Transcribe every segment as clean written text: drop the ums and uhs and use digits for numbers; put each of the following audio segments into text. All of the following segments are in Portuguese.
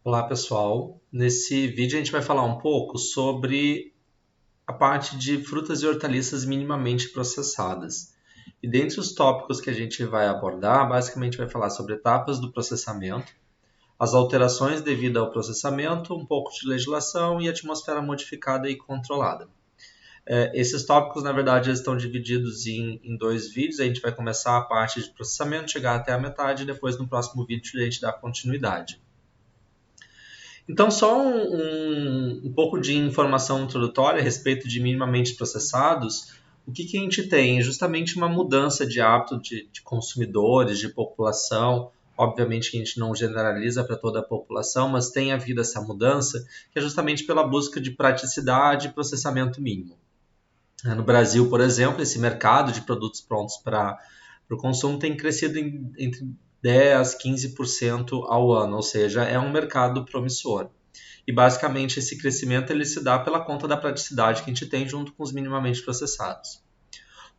Olá pessoal, nesse vídeo a gente vai falar um pouco sobre a parte de frutas e hortaliças minimamente processadas. E dentre os tópicos que a gente vai abordar, basicamente vai falar sobre etapas do processamento, as alterações devido ao processamento, um pouco de legislação e atmosfera modificada e controlada. Esses tópicos, na verdade, eles estão divididos em dois vídeos. A gente vai começar a parte de processamento, chegar até a metade e depois no próximo vídeo a gente dá continuidade. Então, só um pouco de informação introdutória a respeito de minimamente processados. O que a gente tem? É justamente uma mudança de hábito de consumidores, de população. Obviamente que a gente não generaliza para toda a população, mas tem havido essa mudança, que é justamente pela busca de praticidade e processamento mínimo. No Brasil, por exemplo, esse mercado de produtos prontos para o consumo tem crescido entre 10% a 15% ao ano, ou seja, é um mercado promissor. E basicamente esse crescimento ele se dá pela conta da praticidade que a gente tem junto com os minimamente processados.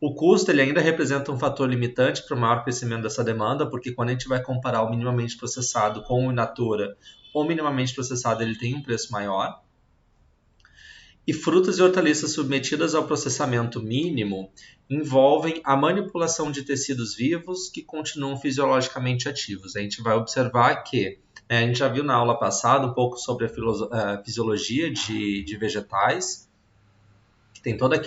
O custo ele ainda representa um fator limitante para o maior crescimento dessa demanda, porque quando a gente vai comparar o minimamente processado com o in natura, o minimamente processado ele tem um preço maior. E frutas e hortaliças submetidas ao processamento mínimo envolvem a manipulação de tecidos vivos que continuam fisiologicamente ativos. A gente vai observar que a gente já viu na aula passada um pouco sobre a fisiologia de vegetais, que tem todas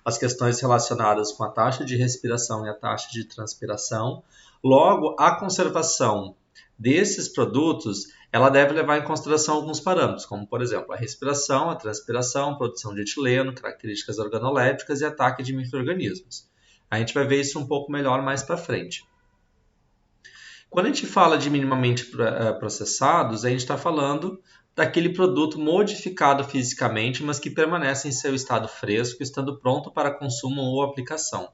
as questões relacionadas com a taxa de respiração e a taxa de transpiração. Logo, a conservação desses produtos ela deve levar em consideração alguns parâmetros, como, por exemplo, a respiração, a transpiração, produção de etileno, características organolépticas e ataque de micro-organismos. A gente vai ver isso um pouco melhor mais para frente. Quando a gente fala de minimamente processados, a gente está falando daquele produto modificado fisicamente, mas que permanece em seu estado fresco, estando pronto para consumo ou aplicação.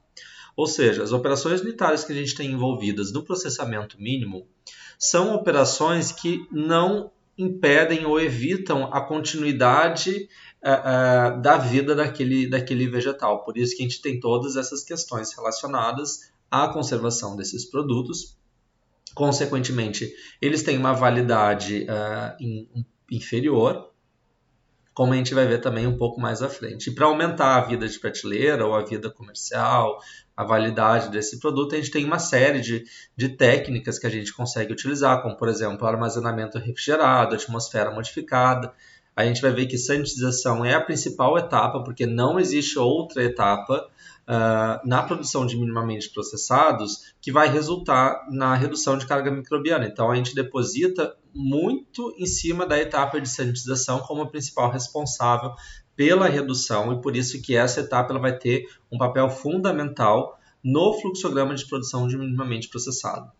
Ou seja, as operações unitárias que a gente tem envolvidas no processamento mínimo são operações que não impedem ou evitam a continuidade da vida daquele vegetal. Por isso que a gente tem todas essas questões relacionadas à conservação desses produtos. Consequentemente, eles têm uma validade inferior, como a gente vai ver também um pouco mais à frente. E para aumentar a vida de prateleira ou a vida comercial, a validade desse produto, a gente tem uma série de técnicas que a gente consegue utilizar, como, por exemplo, armazenamento refrigerado, atmosfera modificada. A gente vai ver que sanitização é a principal etapa, porque não existe outra etapa na produção de minimamente processados que vai resultar na redução de carga microbiana. Então, a gente deposita muito em cima da etapa de sanitização como a principal responsável pela redução e por isso que essa etapa ela vai ter um papel fundamental no fluxograma de produção de minimamente processado.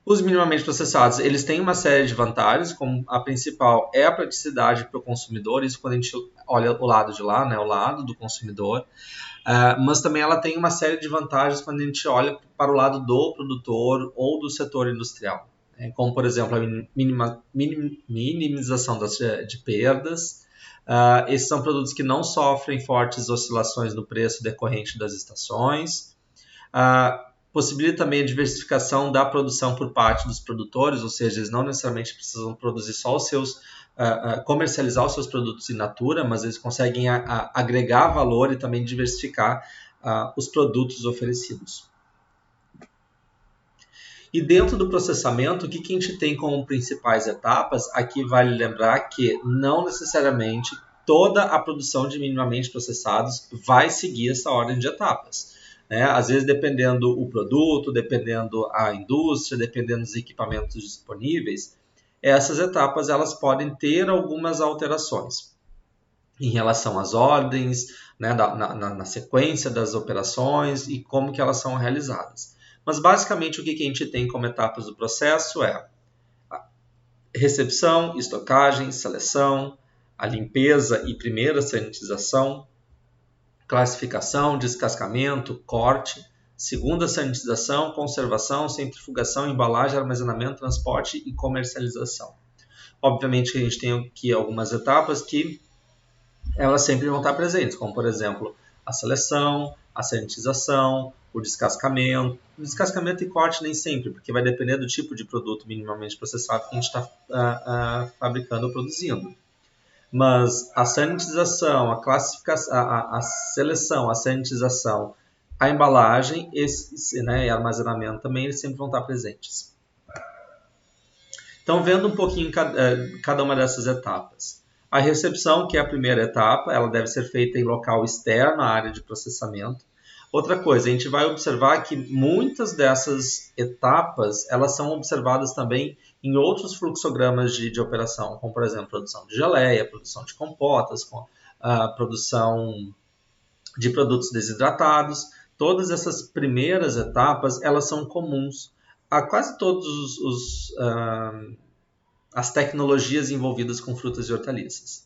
Os minimamente processados, eles têm uma série de vantagens, como a principal é a praticidade para o consumidor, isso quando a gente olha o lado de lá, né, o lado do consumidor, mas também ela tem uma série de vantagens quando a gente olha para o lado do produtor ou do setor industrial, né, como, por exemplo, a minimização de perdas. Esses são produtos que não sofrem fortes oscilações no preço decorrente das estações. Possibilita também a diversificação da produção por parte dos produtores, ou seja, eles não necessariamente precisam produzir só os seus, comercializar os seus produtos in natura, mas eles conseguem agregar valor e também diversificar os produtos oferecidos. E dentro do processamento, o que a gente tem como principais etapas? Aqui vale lembrar que não necessariamente toda a produção de minimamente processados vai seguir essa ordem de etapas. Às vezes, dependendo o produto, dependendo a indústria, dependendo dos equipamentos disponíveis, essas etapas elas podem ter algumas alterações em relação às ordens, na sequência das operações e como que elas são realizadas. Mas, basicamente, o que a gente tem como etapas do processo é a recepção, estocagem, seleção, a limpeza e primeira sanitização, classificação, descascamento, corte, segunda sanitização, conservação, centrifugação, embalagem, armazenamento, transporte e comercialização. Obviamente a gente tem aqui algumas etapas que elas sempre vão estar presentes, como por exemplo a seleção, a sanitização, o descascamento e corte nem sempre, porque vai depender do tipo de produto minimamente processado que a gente está fabricando ou produzindo. Mas a sanitização, a classificação, a seleção, a sanitização, a embalagem né, e armazenamento também, eles sempre vão estar presentes. Então, vendo um pouquinho cada uma dessas etapas. A recepção, que é a primeira etapa, ela deve ser feita em local externo à área de processamento. Outra coisa, a gente vai observar que muitas dessas etapas, elas são observadas também em outros fluxogramas de operação, como, por exemplo, produção de geleia, produção de compotas, produção de produtos desidratados. Todas essas primeiras etapas, elas são comuns a quase todos as tecnologias envolvidas com frutas e hortaliças.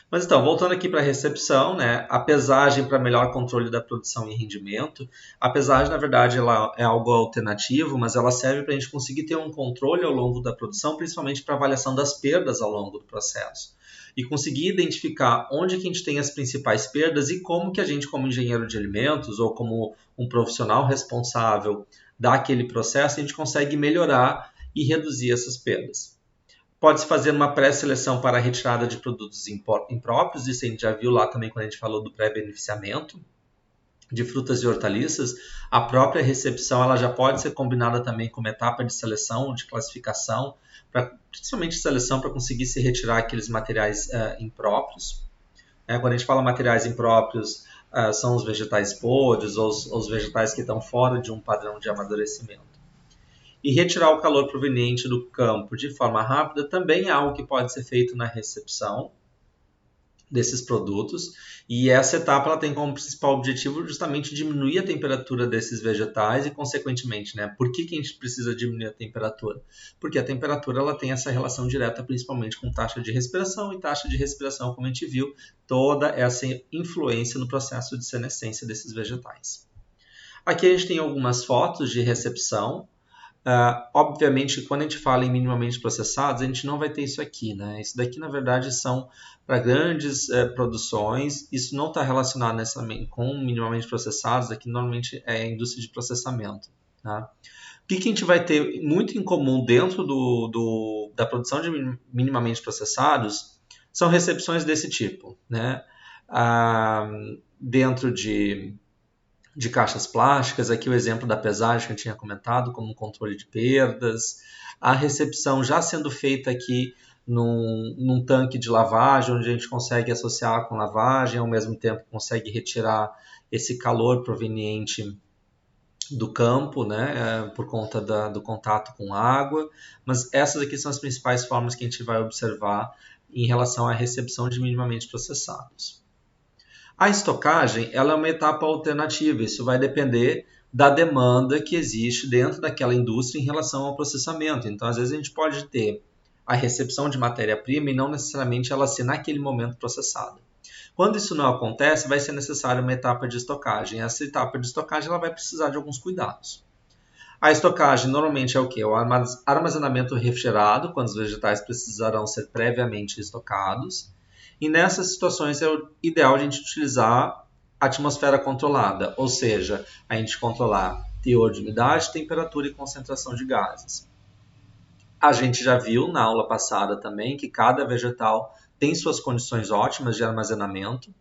Mas então, voltando aqui para a recepção, né, a pesagem para melhor controle da produção e rendimento. A pesagem, na verdade, ela é algo alternativo, mas ela serve para a gente conseguir ter um controle ao longo da produção, principalmente para avaliação das perdas ao longo do processo. E conseguir identificar onde que a gente tem as principais perdas e como que a gente, como engenheiro de alimentos ou como um profissional responsável daquele processo, a gente consegue melhorar e reduzir essas perdas. Pode-se fazer uma pré-seleção para a retirada de produtos impróprios, isso a gente já viu lá também quando a gente falou do pré-beneficiamento de frutas e hortaliças. A própria recepção ela já pode ser combinada também com uma etapa de seleção, de classificação, principalmente seleção para conseguir se retirar aqueles materiais impróprios. Quando a gente fala materiais impróprios, são os vegetais podres ou os vegetais que estão fora de um padrão de amadurecimento. E retirar o calor proveniente do campo de forma rápida também é algo que pode ser feito na recepção desses produtos. E essa etapa ela tem como principal objetivo justamente diminuir a temperatura desses vegetais e, consequentemente, né, por que a gente precisa diminuir a temperatura? Porque a temperatura ela tem essa relação direta principalmente com taxa de respiração, e taxa de respiração, como a gente viu, toda essa influência no processo de senescência desses vegetais. Aqui a gente tem algumas fotos de recepção. Obviamente, quando a gente fala em minimamente processados, a gente não vai ter isso aqui, né? Isso daqui, na verdade, são para grandes produções. Isso não está relacionado necessariamente com minimamente processados. Aqui, normalmente, é a indústria de processamento. Tá? O que a gente vai ter muito em comum dentro da produção de minimamente processados são recepções desse tipo, né? Dentro de caixas plásticas, aqui o exemplo da pesagem que eu tinha comentado, como um controle de perdas, a recepção já sendo feita aqui num tanque de lavagem, onde a gente consegue associar com lavagem, ao mesmo tempo consegue retirar esse calor proveniente do campo, né, por conta do contato com água, mas essas aqui são as principais formas que a gente vai observar em relação à recepção de minimamente processados. A estocagem ela é uma etapa alternativa, isso vai depender da demanda que existe dentro daquela indústria em relação ao processamento. Então, às vezes, a gente pode ter a recepção de matéria-prima e não necessariamente ela ser naquele momento processada. Quando isso não acontece, vai ser necessária uma etapa de estocagem. Essa etapa de estocagem ela vai precisar de alguns cuidados. A estocagem normalmente é o quê? O armazenamento refrigerado, quando os vegetais precisarão ser previamente estocados. E nessas situações é ideal a gente utilizar a atmosfera controlada, ou seja, a gente controlar teor de umidade, temperatura e concentração de gases. A gente já viu na aula passada também que cada vegetal tem suas condições ótimas de armazenamento,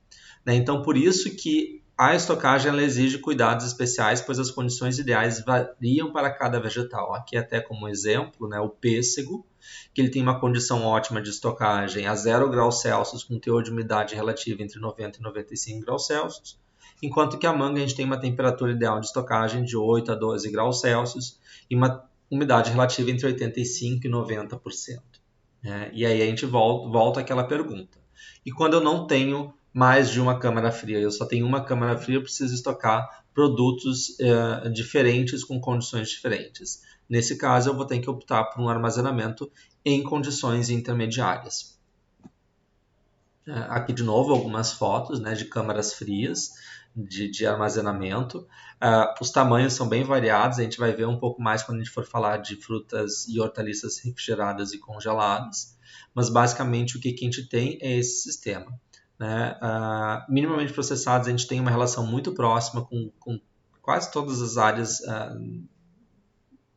né? Então, por isso que a estocagem ela exige cuidados especiais, pois as condições ideais variam para cada vegetal. Aqui até como exemplo, né, o pêssego, que ele tem uma condição ótima de estocagem a 0 graus Celsius, com teor de umidade relativa entre 90 e 95 graus Celsius, enquanto que a manga a gente tem uma temperatura ideal de estocagem de 8 a 12 graus Celsius e uma umidade relativa entre 85% e 90%. Né? E aí a gente volta àquela pergunta. E quando eu não tenho mais de uma câmara fria, eu só tenho uma câmara fria, eu preciso estocar produtos diferentes com condições diferentes. Nesse caso, eu vou ter que optar por um armazenamento em condições intermediárias. Aqui, de novo, algumas fotos, né, de câmaras frias de armazenamento. Os tamanhos são bem variados, a gente vai ver um pouco mais quando a gente for falar de frutas e hortaliças refrigeradas e congeladas. Mas, basicamente, o que a gente tem é esse sistema. Né? Minimamente processados, a gente tem uma relação muito próxima com quase todas as áreas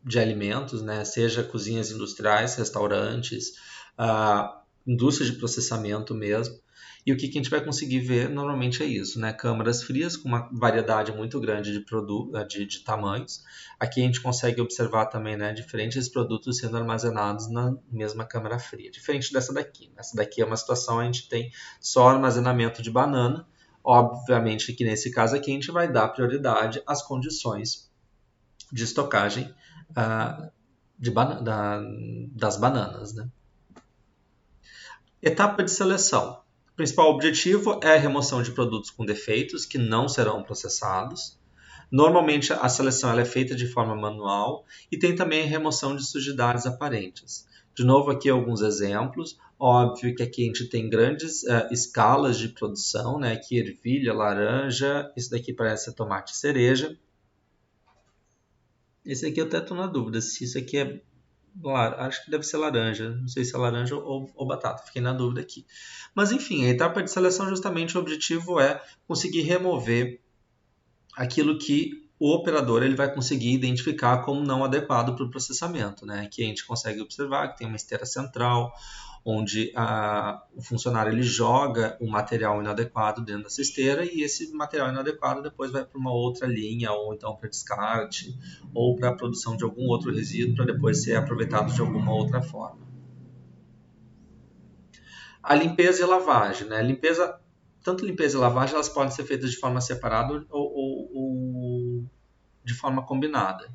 de alimentos, né? Seja cozinhas industriais, restaurantes, indústrias de processamento mesmo. E o que a gente vai conseguir ver normalmente é isso, né? Câmaras frias com uma variedade muito grande de tamanhos. Aqui a gente consegue observar também, né, diferentes produtos sendo armazenados na mesma câmara fria. Diferente dessa daqui. Essa daqui é uma situação onde a gente tem só armazenamento de banana. Obviamente que nesse caso aqui a gente vai dar prioridade às condições de estocagem das bananas, né? Etapa de seleção. O principal objetivo é a remoção de produtos com defeitos que não serão processados. Normalmente a seleção ela é feita de forma manual e tem também a remoção de sujidades aparentes. De novo aqui alguns exemplos. Óbvio que aqui a gente tem grandes escalas de produção, né? Aqui ervilha, laranja, isso daqui parece tomate cereja. Esse aqui eu até estou na dúvida se isso aqui é... Acho que deve ser laranja. Não sei se é laranja ou batata. Fiquei na dúvida aqui. Mas enfim, a etapa de seleção justamente o objetivo é conseguir remover aquilo que o operador ele vai conseguir identificar como não adequado para o processamento, né? Aqui a gente consegue observar que tem uma esteira central, onde o funcionário ele joga o material inadequado dentro dessa esteira e esse material inadequado depois vai para uma outra linha, ou então para descarte, ou para a produção de algum outro resíduo para depois ser aproveitado de alguma outra forma. A limpeza e a lavagem, né? Tanto limpeza e lavagem elas podem ser feitas de forma separada ou de forma combinada.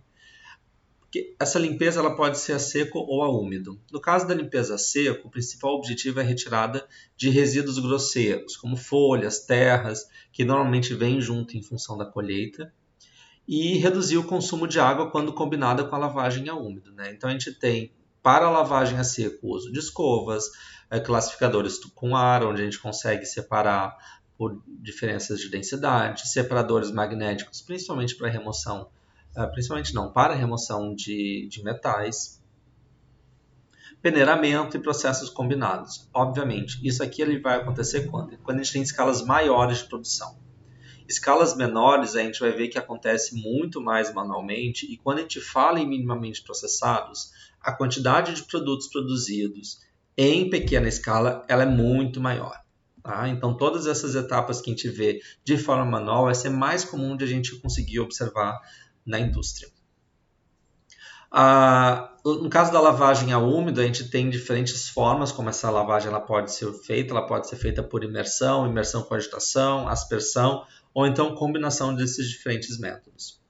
Porque essa limpeza ela pode ser a seco ou a úmido. No caso da limpeza a seco, o principal objetivo é a retirada de resíduos grosseiros, como folhas, terras, que normalmente vêm junto em função da colheita, e reduzir o consumo de água quando combinada com a lavagem a úmido, né? Então a gente tem, para a lavagem a seco, o uso de escovas, classificadores com ar, onde a gente consegue separar por diferenças de densidade, separadores magnéticos, principalmente para remoção, para a remoção de metais, peneiramento e processos combinados. Obviamente, isso aqui ele vai acontecer quando a gente tem escalas maiores de produção. Escalas menores a gente vai ver que acontece muito mais manualmente e quando a gente fala em minimamente processados, a quantidade de produtos produzidos em pequena escala ela é muito maior. Tá? Então todas essas etapas que a gente vê de forma manual vai ser mais comum de a gente conseguir observar na indústria. No caso da lavagem a úmido, a gente tem diferentes formas como essa lavagem ela pode ser feita. Ela pode ser feita por imersão com agitação, aspersão, ou então combinação desses diferentes métodos.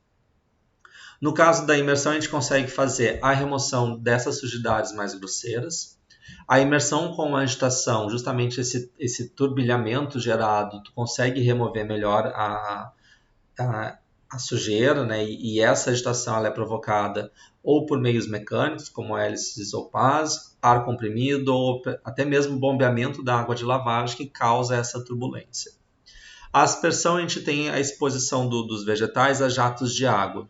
No caso da imersão, a gente consegue fazer a remoção dessas sujidades mais grosseiras. A imersão com agitação, justamente esse turbilhamento gerado, tu consegue remover melhor a sujeira, né? E essa agitação ela é provocada ou por meios mecânicos, como hélices ou pás, ar comprimido, ou até mesmo bombeamento da água de lavagem que causa essa turbulência. A aspersão, a gente tem a exposição dos vegetais a jatos de água.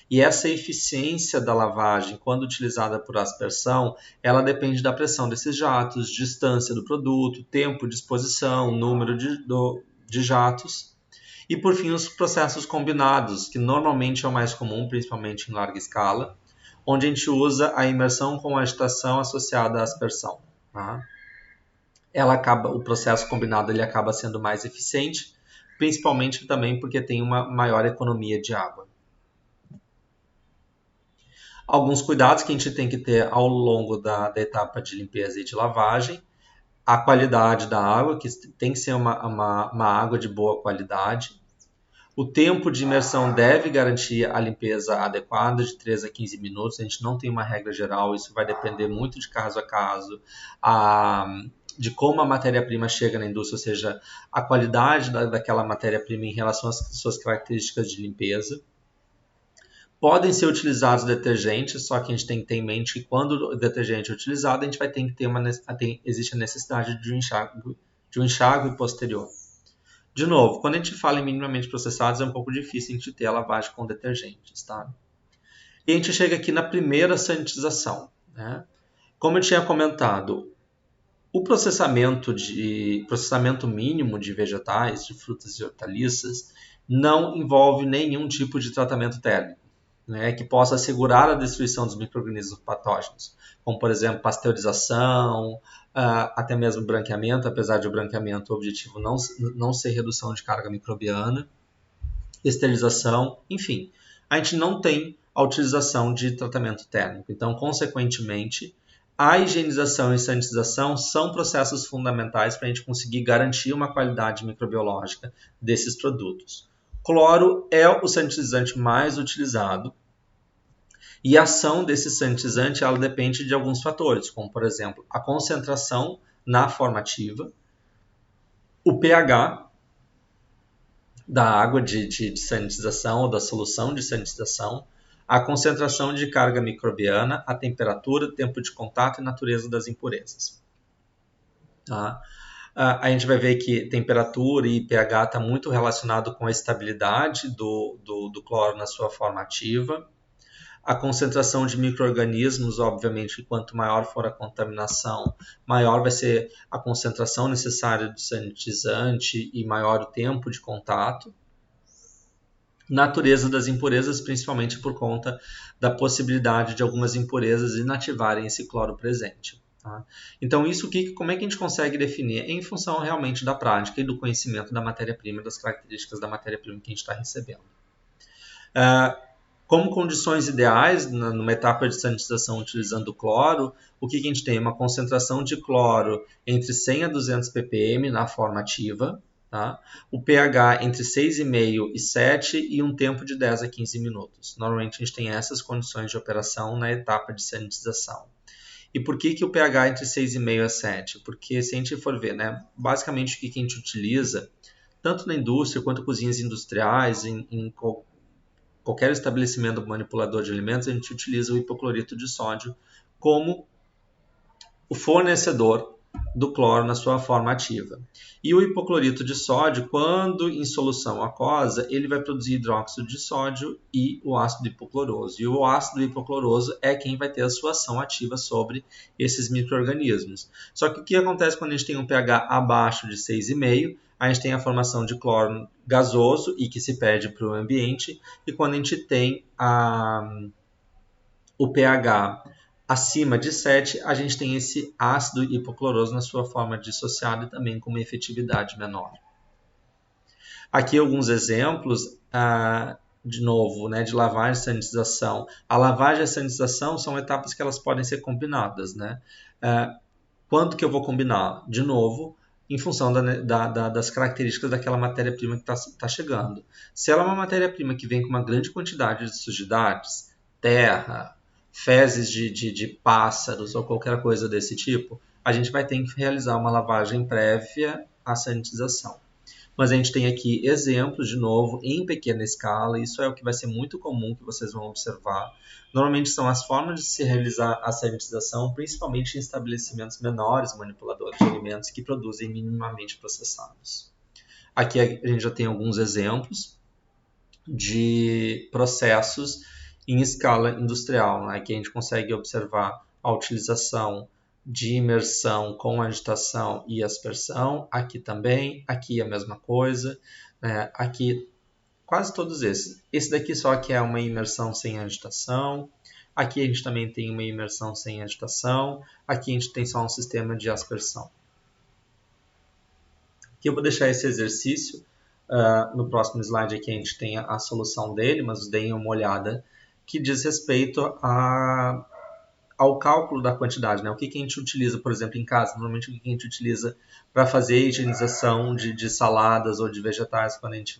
E essa eficiência da lavagem, quando utilizada por aspersão, ela depende da pressão desses jatos, distância do produto, tempo de exposição, número de jatos. E, por fim, os processos combinados, que normalmente é o mais comum, principalmente em larga escala, onde a gente usa a imersão com agitação associada à aspersão. Tá? O processo combinado ele acaba sendo mais eficiente, principalmente também porque tem uma maior economia de água. Alguns cuidados que a gente tem que ter ao longo da etapa de limpeza e de lavagem. A qualidade da água, que tem que ser uma água de boa qualidade. O tempo de imersão deve garantir a limpeza adequada, de 3 a 15 minutos. A gente não tem uma regra geral, isso vai depender muito de caso a caso, de como a matéria-prima chega na indústria, ou seja, a qualidade daquela matéria-prima em relação às suas características de limpeza. Podem ser utilizados detergentes, só que a gente tem que ter em mente que quando o detergente é utilizado, a gente vai ter que existe a necessidade de um enxágue posterior. De novo, quando a gente fala em minimamente processados, é um pouco difícil a gente ter a lavagem com detergentes. Tá? E a gente chega aqui na primeira sanitização. Né? Como eu tinha comentado, o processamento mínimo de vegetais, de frutas e hortaliças, não envolve nenhum tipo de tratamento térmico, né, que possa assegurar a destruição dos micro-organismos patógenos, como, por exemplo, pasteurização, até mesmo branqueamento, apesar de o branqueamento o objetivo não ser redução de carga microbiana, esterilização, enfim. A gente não tem a utilização de tratamento térmico. Então, consequentemente, a higienização e sanitização são processos fundamentais para a gente conseguir garantir uma qualidade microbiológica desses produtos. Cloro é o sanitizante mais utilizado e a ação desse sanitizante ela depende de alguns fatores, como, por exemplo, a concentração na forma ativa, o pH da água de sanitização ou da solução de sanitização, a concentração de carga microbiana, a temperatura, tempo de contato e natureza das impurezas. Tá? A gente vai ver que temperatura e pH está muito relacionado com a estabilidade do cloro na sua forma ativa. A concentração de micro-organismos, obviamente, quanto maior for a contaminação, maior vai ser a concentração necessária do sanitizante e maior o tempo de contato. Natureza das impurezas, principalmente por conta da possibilidade de algumas impurezas inativarem esse cloro presente. Tá? Então, como é que a gente consegue definir? Em função realmente da prática e do conhecimento da matéria-prima, das características da matéria-prima que a gente está recebendo. Como condições ideais, numa etapa de sanitização utilizando o cloro, o que a gente tem? Uma concentração de cloro entre 100 a 200 ppm na forma ativa, tá? O pH entre 6,5 e 7 e um tempo de 10 a 15 minutos. Normalmente a gente tem essas condições de operação na etapa de sanitização. E por que o pH entre 6,5 a 7? Porque se a gente for ver, né, basicamente o que a gente utiliza, tanto na indústria quanto cozinhas industriais, em qualquer estabelecimento manipulador de alimentos, a gente utiliza o hipoclorito de sódio como o fornecedor do cloro na sua forma ativa. E o hipoclorito de sódio, quando em solução aquosa, ele vai produzir hidróxido de sódio e o ácido hipocloroso. E o ácido hipocloroso é quem vai ter a sua ação ativa sobre esses micro-organismos. Só que o que acontece quando a gente tem um pH abaixo de 6,5? A gente tem a formação de cloro gasoso e que se perde para o ambiente. E quando a gente tem o pH acima de 7, a gente tem esse ácido hipocloroso na sua forma dissociada e também com uma efetividade menor. Aqui alguns exemplos, de novo, né, de lavagem e sanitização. A lavagem e a sanitização são etapas que elas podem ser combinadas. Né? Quando que eu vou combinar? De novo, em função das características daquela matéria-prima que está chegando. Se ela é uma matéria-prima que vem com uma grande quantidade de sujidades, terra, fezes de pássaros ou qualquer coisa desse tipo, a gente vai ter que realizar uma lavagem prévia à sanitização. Mas a gente tem aqui exemplos, de novo, em pequena escala. Isso é o que vai ser muito comum que vocês vão observar. Normalmente são as formas de se realizar a sanitização, principalmente em estabelecimentos menores, manipuladores de alimentos que produzem minimamente processados. Aqui a gente já tem alguns exemplos de processos em escala industrial, né? Aqui a gente consegue observar a utilização de imersão com agitação e aspersão, aqui também, aqui a mesma coisa, né? Aqui quase todos esses. Esse daqui só que é uma imersão sem agitação, aqui a gente também tem uma imersão sem agitação, aqui a gente tem só um sistema de aspersão. Aqui eu vou deixar esse exercício, no próximo slide aqui a gente tem a solução dele, mas deem uma olhada, que diz respeito ao cálculo da quantidade, né? O que a gente utiliza, por exemplo, em casa? Normalmente o que a gente utiliza para fazer a higienização de saladas ou de vegetais quando a gente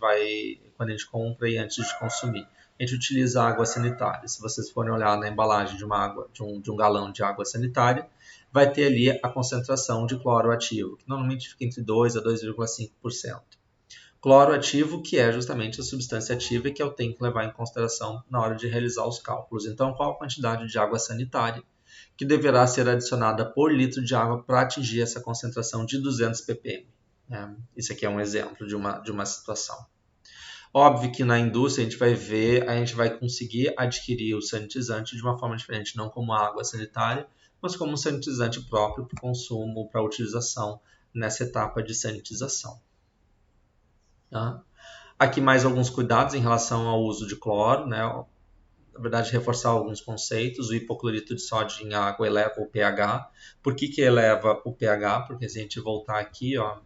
compra e antes de consumir. A gente utiliza água sanitária. Se vocês forem olhar na embalagem de uma água, de um galão de água sanitária, vai ter ali a concentração de cloro ativo, que normalmente fica entre 2 a 2,5%. Cloro ativo, que é justamente a substância ativa que eu tenho que levar em consideração na hora de realizar os cálculos. Então, qual a quantidade de água sanitária que deverá ser adicionada por litro de água para atingir essa concentração de 200 ppm? Isso aqui é um exemplo de uma situação. Óbvio que na indústria a gente vai conseguir adquirir o sanitizante de uma forma diferente, não como água sanitária, mas como um sanitizante próprio para consumo, para utilização nessa etapa de sanitização. Tá? Aqui mais alguns cuidados em relação ao uso de cloro, né? Na verdade, reforçar alguns conceitos. O hipoclorito de sódio em água eleva o pH. Por que eleva o pH? Porque se a gente voltar aqui, ó,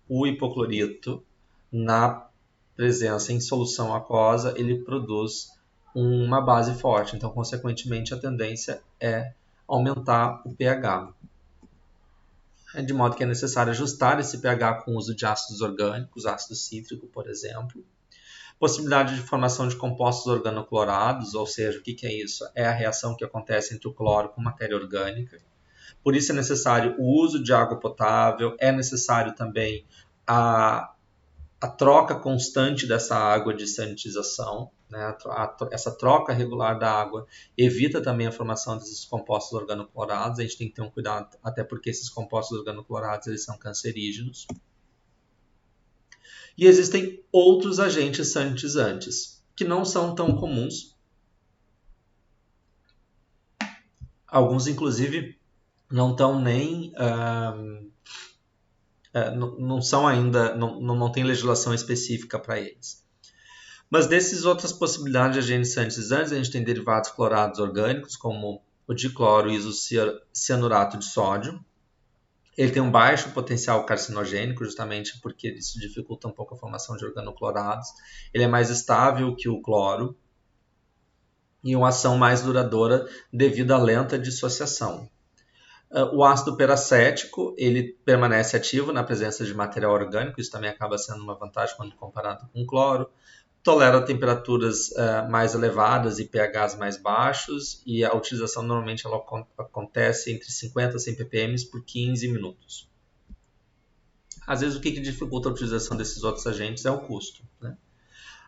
o hipoclorito, na presença em solução aquosa, ele produz uma base forte. Então, consequentemente, a tendência é aumentar o pH. De modo que é necessário ajustar esse pH com o uso de ácidos orgânicos, ácido cítrico, por exemplo. Possibilidade de formação de compostos organoclorados, ou seja, o que é isso? É a reação que acontece entre o cloro com matéria orgânica. Por isso é necessário o uso de água potável, é necessário também a troca constante dessa água de sanitização, né? Essa troca regular da água evita também a formação desses compostos organoclorados. A gente tem que ter um cuidado, até porque esses compostos organoclorados eles são cancerígenos. E existem outros agentes sanitizantes, que não são tão comuns. Alguns, inclusive, não estão nem... não são ainda... Não tem legislação específica para eles. Mas dessas outras possibilidades de agentes sanitizantes, a gente tem derivados clorados orgânicos, como o dicloro e isocianurato de sódio. Ele tem um baixo potencial carcinogênico, justamente porque isso dificulta um pouco a formação de organoclorados. Ele é mais estável que o cloro e uma ação mais duradoura devido à lenta dissociação. O ácido peracético, ele permanece ativo na presença de material orgânico, isso também acaba sendo uma vantagem quando comparado com o cloro. Tolera temperaturas mais elevadas e pHs mais baixos, e a utilização normalmente ela acontece entre 50 e 100 ppm por 15 minutos. Às vezes o que dificulta a utilização desses outros agentes é o custo, né?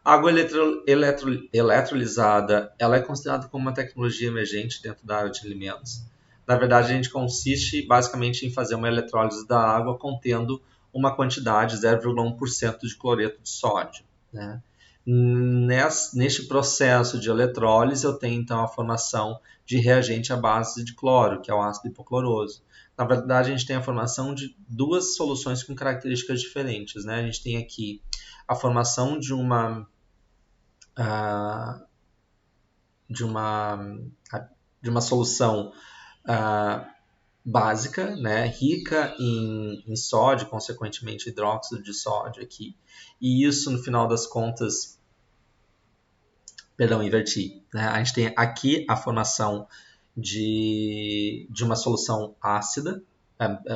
A água eletrolizada ela é considerada como uma tecnologia emergente dentro da área de alimentos. Na verdade, a gente consiste basicamente em fazer uma eletrólise da água contendo uma quantidade, 0,1% de cloreto de sódio, né? Neste processo de eletrólise, eu tenho então a formação de reagente à base de cloro, que é o ácido hipocloroso. Na verdade, a gente tem a formação de duas soluções com características diferentes, né? A gente tem aqui a formação de uma solução básica, né, rica em sódio, consequentemente hidróxido de sódio aqui. E isso, no final das contas, inverti, né? A gente tem aqui a formação de uma solução ácida,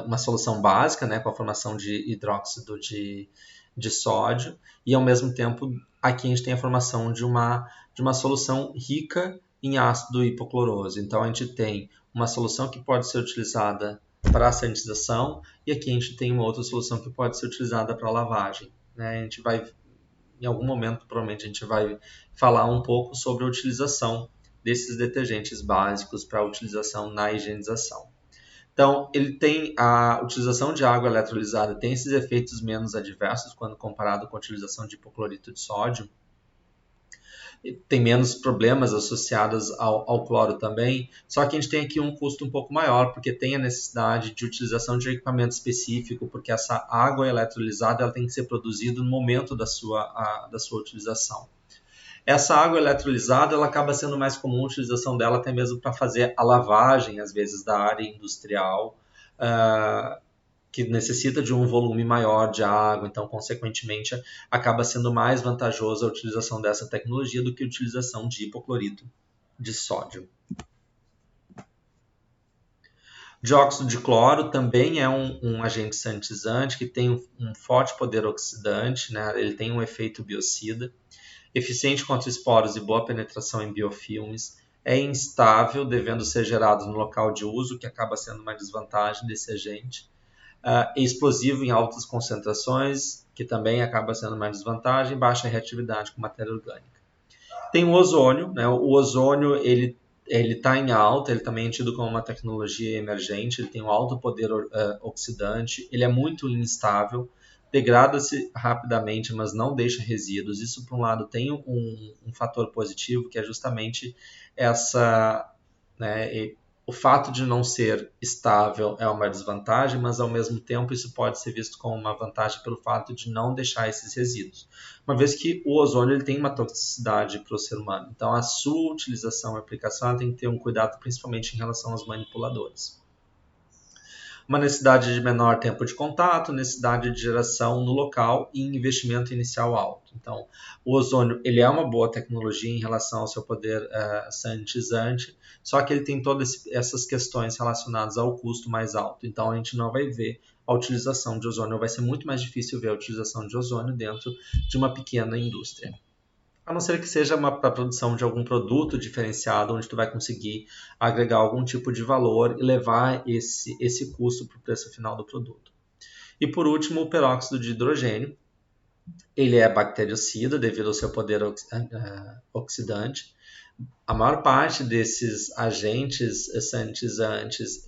uma solução básica, né, com a formação de hidróxido de sódio, e ao mesmo tempo aqui a gente tem a formação de uma solução rica em ácido hipocloroso. Então a gente tem uma solução que pode ser utilizada para a sanitização, e aqui a gente tem uma outra solução que pode ser utilizada para lavagem, né? A gente vai, em algum momento, provavelmente a gente vai falar um pouco sobre a utilização desses detergentes básicos para a utilização na higienização. Então, ele tem a utilização de água eletrolizada tem esses efeitos menos adversos quando comparado com a utilização de hipoclorito de sódio. Tem menos problemas associados ao cloro também, só que a gente tem aqui um custo um pouco maior, porque tem a necessidade de utilização de equipamento específico, porque essa água eletrolizada ela tem que ser produzida no momento da sua utilização. Essa água eletrolizada ela acaba sendo mais comum a utilização dela até mesmo para fazer a lavagem, às vezes, da área industrial, que necessita de um volume maior de água, então, consequentemente, acaba sendo mais vantajosa a utilização dessa tecnologia do que a utilização de hipoclorito de sódio. Dióxido de cloro também é um agente sanitizante que tem um forte poder oxidante, né? Ele tem um efeito biocida, eficiente contra esporos e boa penetração em biofilmes, é instável, devendo ser gerado no local de uso, que acaba sendo uma desvantagem desse agente, é explosivo em altas concentrações, que também acaba sendo uma desvantagem, baixa reatividade com matéria orgânica. Tem o ozônio, né? O ozônio ele está em alta, ele também é tido como uma tecnologia emergente, ele tem um alto poder oxidante, ele é muito instável, degrada-se rapidamente, mas não deixa resíduos. Isso, por um lado, tem um fator positivo, que é justamente essa, né, o fato de não ser estável é uma desvantagem, mas ao mesmo tempo isso pode ser visto como uma vantagem pelo fato de não deixar esses resíduos. Uma vez que o ozônio ele tem uma toxicidade para o ser humano, então a sua utilização e aplicação tem que ter um cuidado principalmente em relação aos manipuladores. Uma necessidade de menor tempo de contato, necessidade de geração no local e investimento inicial alto. Então, o ozônio ele é uma boa tecnologia em relação ao seu poder sanitizante, só que ele tem todas essas questões relacionadas ao custo mais alto. Então, a gente não vai ver a utilização de ozônio, vai ser muito mais difícil ver a utilização de ozônio dentro de uma pequena indústria. A não ser que seja para a produção de algum produto diferenciado, onde tu vai conseguir agregar algum tipo de valor e levar esse custo para o preço final do produto. E por último, o peróxido de hidrogênio. Ele é bactericida devido ao seu poder oxidante. A maior parte desses agentes sanitizantes,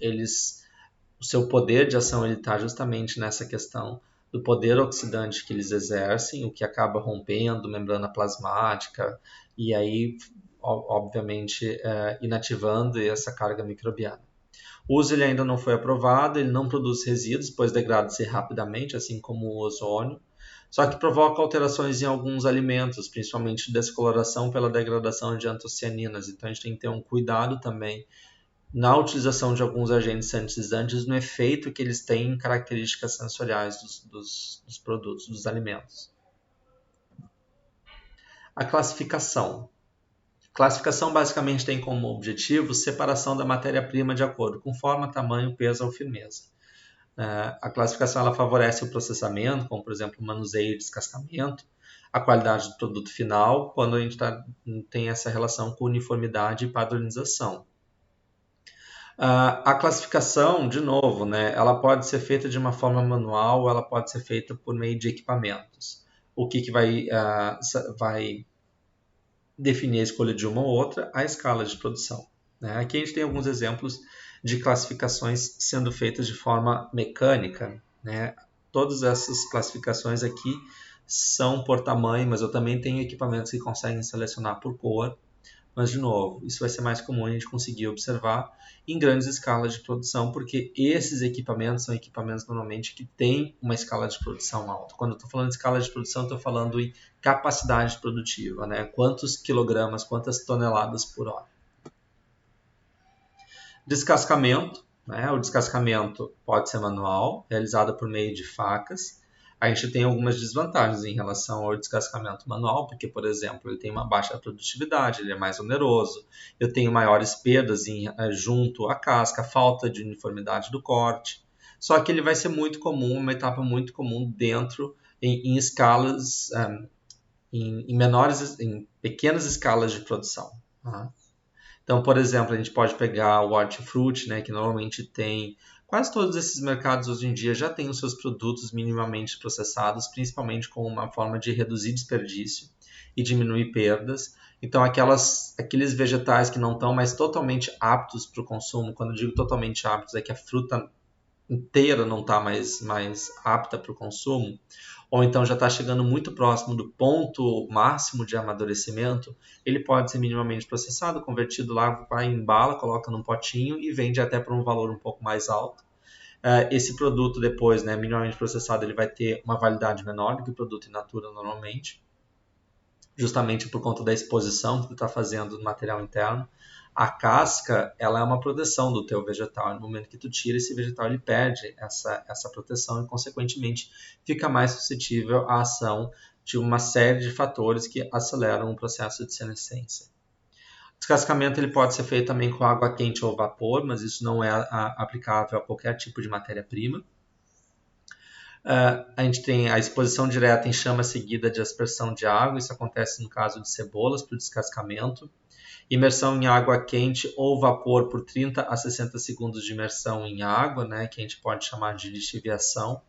o seu poder de ação está justamente nessa questão do poder oxidante que eles exercem, o que acaba rompendo membrana plasmática e aí, obviamente, inativando essa carga microbiana. O uso ele ainda não foi aprovado, ele não produz resíduos, pois degrada-se rapidamente, assim como o ozônio, só que provoca alterações em alguns alimentos, principalmente descoloração pela degradação de antocianinas. Então a gente tem que ter um cuidado também na utilização de alguns agentes sanitizantes, no efeito que eles têm em características sensoriais dos produtos, dos alimentos. A classificação. Classificação basicamente tem como objetivo separação da matéria-prima de acordo com forma, tamanho, peso ou firmeza. A classificação ela favorece o processamento, como por exemplo o manuseio e descascamento, a qualidade do produto final, quando a gente tem essa relação com uniformidade e padronização. A classificação, de novo, né, ela pode ser feita de uma forma manual, ela pode ser feita por meio de equipamentos. O que vai definir a escolha de uma ou outra? A escala de produção. Né? Aqui a gente tem alguns exemplos de classificações sendo feitas de forma mecânica. Né? Todas essas classificações aqui são por tamanho, mas eu também tenho equipamentos que conseguem selecionar por cor. Mas, de novo, isso vai ser mais comum a gente conseguir observar em grandes escalas de produção, porque esses equipamentos são equipamentos normalmente que têm uma escala de produção alta. Quando eu estou falando de escala de produção, estou falando em capacidade produtiva, né? Quantos quilogramas, quantas toneladas por hora. Descascamento. Né? O descascamento pode ser manual, realizado por meio de facas. A gente tem algumas desvantagens em relação ao descascamento manual, porque, por exemplo, ele tem uma baixa produtividade, ele é mais oneroso, eu tenho maiores perdas junto à casca, falta de uniformidade do corte. Só que ele vai ser muito comum, uma etapa muito comum dentro, em escalas, em pequenas escalas de produção. Tá? Então, por exemplo, a gente pode pegar o hortifruti, né, que normalmente tem. Quase todos esses mercados hoje em dia já têm os seus produtos minimamente processados, principalmente com uma forma de reduzir desperdício e diminuir perdas. Então, aqueles vegetais que não estão mais totalmente aptos para o consumo, quando eu digo totalmente aptos, é que a fruta inteira não está mais apta para o consumo, ou então já está chegando muito próximo do ponto máximo de amadurecimento, ele pode ser minimamente processado, convertido lá, vai, embala, coloca num potinho e vende até por um valor um pouco mais alto. Esse produto depois, né, minimamente processado, ele vai ter uma validade menor do que o produto in natura normalmente, justamente por conta da exposição que tu está fazendo no material interno. A casca, ela é uma proteção do teu vegetal. No momento que tu tira esse vegetal, ele perde essa proteção e, consequentemente, fica mais suscetível à ação de uma série de fatores que aceleram o processo de senescência. O descascamento ele pode ser feito também com água quente ou vapor, mas isso não é aplicável a qualquer tipo de matéria-prima. A gente tem a exposição direta em chama seguida de aspersão de água, isso acontece no caso de cebolas para o descascamento. Imersão em água quente ou vapor por 30 a 60 segundos de imersão em água, né, que a gente pode chamar de lixiviação.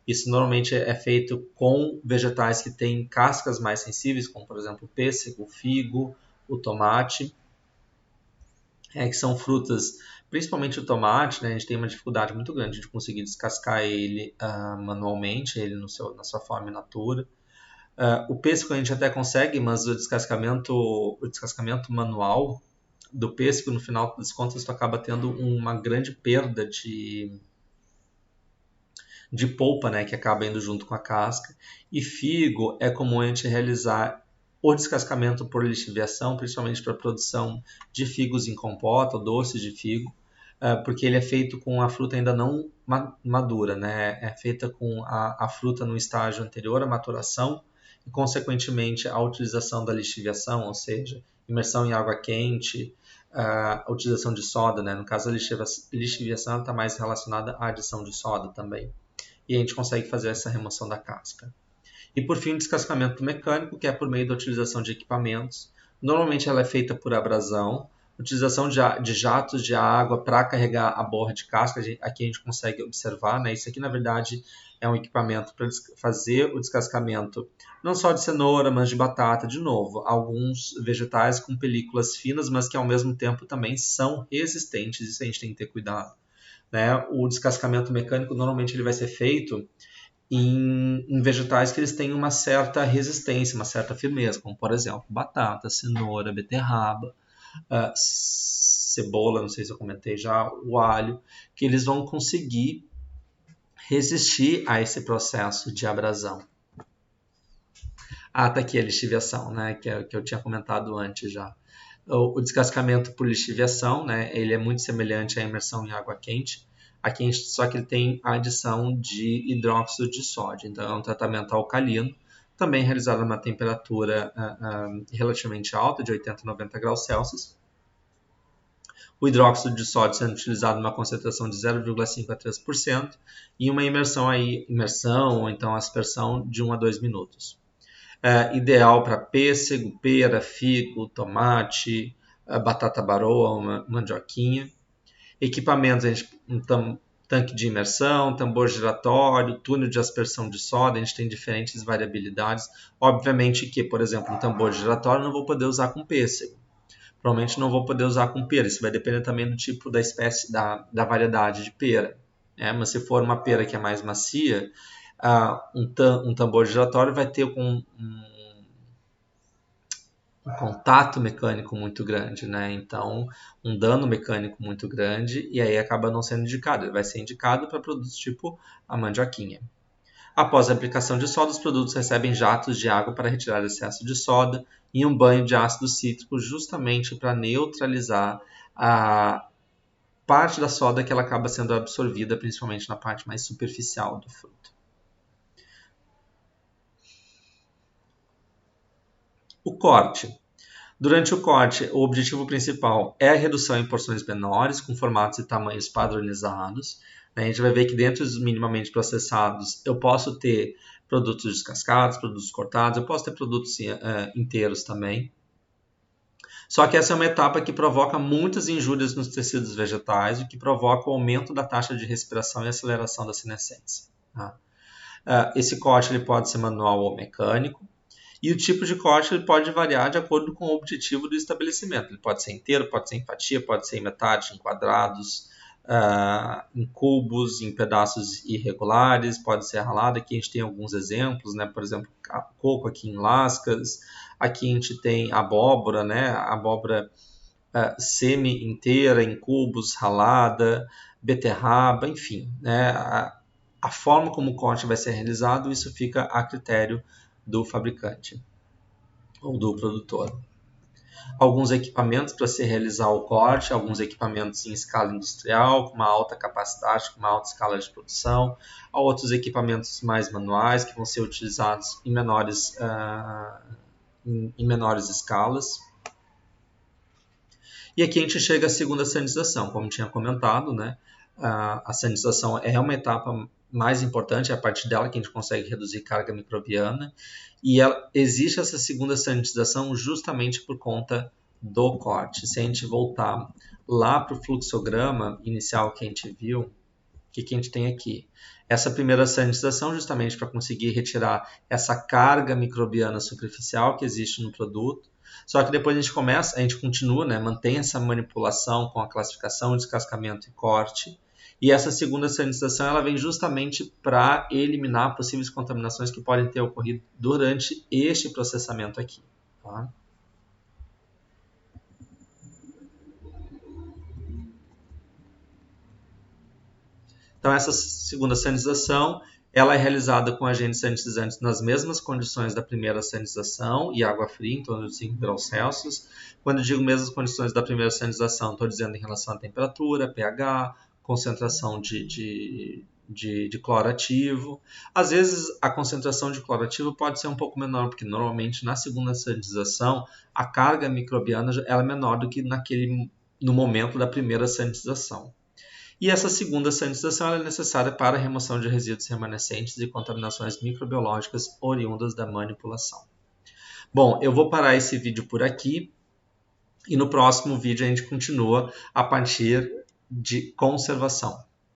Isso normalmente é feito com vegetais que têm cascas mais sensíveis, como por exemplo o pêssego, o figo, o tomate, que são frutas, principalmente o tomate, né, a gente tem uma dificuldade muito grande de conseguir descascar ele manualmente, ele na sua forma in natura. O pêssego a gente até consegue, mas o descascamento manual do pêssego, no final das contas, tu acaba tendo uma grande perda de polpa, né, que acaba indo junto com a casca. E figo é comum a gente realizar o descascamento por lixiviação, principalmente para a produção de figos em compota, doces de figo, porque ele é feito com a fruta ainda não madura, né? É feita com a fruta no estágio anterior à maturação e, consequentemente, a utilização da lixiviação, ou seja, imersão em água quente, a utilização de soda, né? No caso, a lixiviação está mais relacionada à adição de soda também. E a gente consegue fazer essa remoção da casca. E por fim, o descascamento mecânico, que é por meio da utilização de equipamentos. Normalmente ela é feita por abrasão, utilização de jatos de água para carregar a borra de casca. Aqui a gente consegue observar, né? Isso aqui na verdade é um equipamento para fazer o descascamento não só de cenoura, mas de batata, de novo. Alguns vegetais com películas finas, mas que ao mesmo tempo também são resistentes, isso a gente tem que ter cuidado. Né? O descascamento mecânico normalmente ele vai ser feito em vegetais que eles têm uma certa resistência, uma certa firmeza, como por exemplo batata, cenoura, beterraba, cebola, não sei se eu comentei já, o alho, que eles vão conseguir resistir a esse processo de abrasão. Tá aqui a lixiviação, né, que eu tinha comentado antes já. O descascamento por lixiviação, né, ele é muito semelhante à imersão em água quente. Aqui, só que ele tem a adição de hidróxido de sódio, então é um tratamento alcalino, também realizado a uma temperatura relativamente alta, de 80 a 90 graus Celsius. O hidróxido de sódio sendo utilizado numa concentração de 0,5 a 3% e uma imersão ou então aspersão de 1 a 2 minutos. Ideal para pêssego, pera, figo, tomate, batata baroa, mandioquinha. Equipamentos, tanque de imersão, tambor giratório, túnel de aspersão de soda, a gente tem diferentes variabilidades. Obviamente que, por exemplo, um tambor giratório eu não vou poder usar com pêssego. Provavelmente não vou poder usar com pera, isso vai depender também do tipo da espécie, da variedade de pera. Mas se for uma pera que é mais macia, um tambor giratório vai ter um contato mecânico muito grande, né? Então, um dano mecânico muito grande e aí acaba não sendo indicado. Ele vai ser indicado para produtos tipo a mandioquinha. Após a aplicação de soda, os produtos recebem jatos de água para retirar o excesso de soda e um banho de ácido cítrico justamente para neutralizar a parte da soda que ela acaba sendo absorvida, principalmente na parte mais superficial do fruto. O corte. Durante o corte, o objetivo principal é a redução em porções menores, com formatos e tamanhos padronizados. A gente vai ver que dentro dos minimamente processados, eu posso ter produtos descascados, produtos cortados, eu posso ter produtos inteiros também. Só que essa é uma etapa que provoca muitas injúrias nos tecidos vegetais, o que provoca o aumento da taxa de respiração e aceleração da senescência. Esse corte ele pode ser manual ou mecânico. E o tipo de corte ele pode variar de acordo com o objetivo do estabelecimento. Ele pode ser inteiro, pode ser em fatia, pode ser em metade, em quadrados, em cubos, em pedaços irregulares, pode ser ralado. Aqui a gente tem alguns exemplos, né? Por exemplo, coco aqui em lascas. Aqui a gente tem abóbora, né? Abóbora semi-inteira, em cubos, ralada, beterraba, enfim. Né? A forma como o corte vai ser realizado, isso fica a critério do fabricante ou do produtor. Alguns equipamentos para se realizar o corte, alguns equipamentos em escala industrial, com uma alta capacidade, com uma alta escala de produção, outros equipamentos mais manuais que vão ser utilizados em menores escalas. E aqui a gente chega à segunda sanitização, como tinha comentado, né? A sanitização é uma etapa mais importante, é a partir dela que a gente consegue reduzir carga microbiana, e existe essa segunda sanitização justamente por conta do corte. Se a gente voltar lá para o fluxograma inicial que a gente viu, o que a gente tem aqui? Essa primeira sanitização justamente para conseguir retirar essa carga microbiana superficial que existe no produto. Só que depois a gente continua, né, mantém essa manipulação com a classificação, descascamento e corte. E essa segunda sanitização ela vem justamente para eliminar possíveis contaminações que podem ter ocorrido durante este processamento aqui. Tá? Então, essa segunda sanitização, ela é realizada com agentes sanitizantes nas mesmas condições da primeira sanitização e água fria, em torno de 5 graus Celsius. Quando eu digo mesmas condições da primeira sanitização, estou dizendo em relação à temperatura, pH, concentração de cloro ativo. Às vezes, a concentração de cloro ativo pode ser um pouco menor, porque normalmente na segunda sanitização, a carga microbiana ela é menor do que no momento da primeira sanitização. E essa segunda sanitização é necessária para a remoção de resíduos remanescentes e contaminações microbiológicas oriundas da manipulação. Bom, eu vou parar esse vídeo por aqui e no próximo vídeo a gente continua a partir de conservação.